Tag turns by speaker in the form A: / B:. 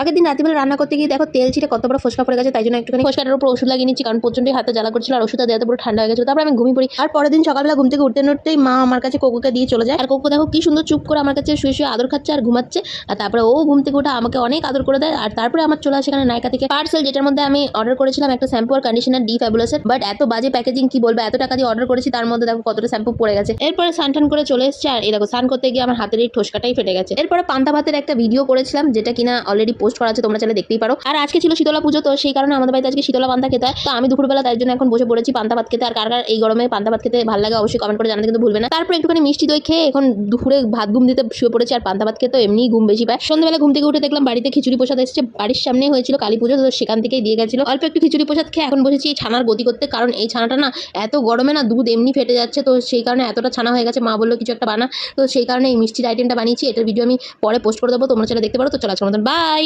A: আগের দিন রাত্রিবেলা রান্না করতে গিয়ে দেখো তেল ছিটে কত বড় ফোসকা পড়ে গেছে, তাই জন্য একটুখানি ফোসকাটার উপর ওষুধ লাগিয়ে নিচ্ছি, কারণ প্রচন্ড হাতে জ্বালা করছিল আর ওষুধটা দেওয়াতে পুরো ঠান্ডা হয়ে গেছিল। তারপর আমি ঘুমিয়ে পড়ি। আর পরের দিন সকালবেলা ঘুম থেকে উঠতেই মা আমার কাছে কোকোকে দিয়ে চলে যায়। আর কোকো দেখো কি সুন্দর চুপ করে আমার কাছে শুয়ে শুয়ে আদর খাচ্ছে আর ঘুমাচ্ছে। আর তারপরে ও ঘুম থেকে উঠে আমাকে অনেক আদর করে দেয়। আর তারপরে আমার চলে আসে এখানে নাইকা থেকে পার্সেল, যেটার মধ্যে আমি অর্ডার করেছিলাম একটা শ্যাম্পু আর কন্ডিশনার ডি ফ্যাবুলাসের। বাট এত বাজে প্যাকেজিং, কি বলবো, এত টাকা দিয়ে অর্ডার করেছি তার মধ্যে দেখো কতটা শ্যাম্পু পড়ে গেছে। এরপরে স্নান করে চলে এসেছে আর এই দেখো স্নান করতে গিয়ে আমার হাতের এই ঠোসকাটাই ফেটে গেছে। এরপরে পান্তা ভাতের একটা ভিডিও করেছিলাম, যেটা কিনা অলরেডি পোস্ট করা আছে, তোমরা চাইলে দেখতেই পারো। আর আজকে ছিল শীতলা পুজো, তো সেই কারণে আমাদের বাড়িতে আজকে শীতলা পান্তা খেতে হয়। তো আমি দুপুরবেলা তার জন্য এখন বসে পড়েছি পান্তা ভাত খেতে। আর কার কার এই গরমে পান্তা ভাত খেতে ভালো লাগে অবশ্যই কমেন্ট করে জানাতে কিন্তু ভুলবে না। তারপর একটুখানি মিষ্টি দই খেয়ে এখন দুপুরে ভাত ঘুম দিতে শুয়ে পড়েছি। আর পান্তা ভাত খেতে তো এমনিই ঘুম বেশি পায়। সন্ধ্যাবেলা ঘুম থেকে উঠে দেখলাম বাড়িতে খিচুড়ি প্রসাদ এসেছে। বাড়ির সামনে হয়েছিল কালী পুজো, তো সেখান থেকেই দিয়ে গেছিল। অল্প একটু খিচুড়ি প্রসাদ খেয়ে এখন বসেছি এই ছানার গতি করতে, কারণ এই ছানাটা না এত গরমে না দুধ এমনি ফেটে যাচ্ছে, তো সেই কারণে এতটা ছানা হয়ে গেছে। মা বললো কিছু একটা বানা, তো সেই কারণে এই মিষ্টির আইটেমটা বানিয়েছি। এটার ভিডিও আমি পরে পোস্ট করে দেবো, তোমরা চাইলে দেখতে পারো। তো চলো আজকের মতন বাই।